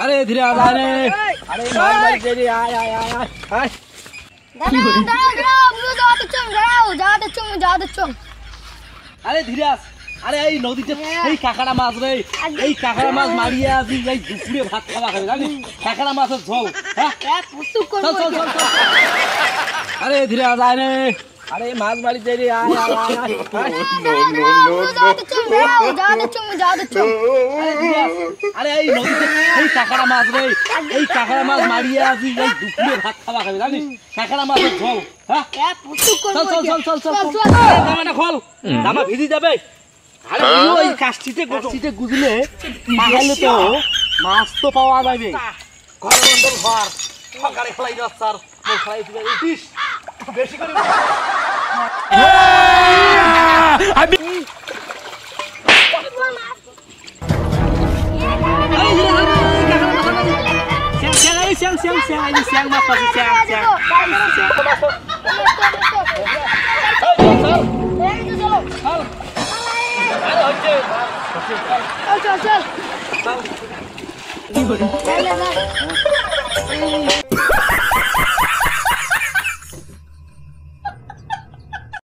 আরে ধীরে আয় আরে আরে মার মার দে রে আয় আয় আয় আয় আরে ধীরে আস আরে এই নদীতে এই কাঁকড়া মাছ রে এই কাঁকড়া মাছ মারিয়া আজি এই দুপুরে ভাত খাওয়া খাবে জানিস কাঁকড়া মাছের ঝোল হ্যাঁ চল চল চল আরে ধীরে আস আয় রে আরে মাছ মারি দে রে আয় আয় আয় আরে এই নদীতে এই কাঁকড়া মাছ রে এই কাঁকড়া মাছ মারিয়া আজি এই দুপুরে ভাত খাওয়া খাবে জানিস কাঁকড়া মাছের ঝোল হ্যাঁ চল চল চল চল চল জামাটা খোল জামা ভিজি যাবে আরে ওই কাষ্টিতে গুজলে তাহলে তো মাছ তো পাওয়া যাবে ঘর বন্ধল ঘর সকালে খেলাই যাস স্যার মই খেলাই দিবে উঠিস বেশি করে আমি siang mas pasti siang Halo.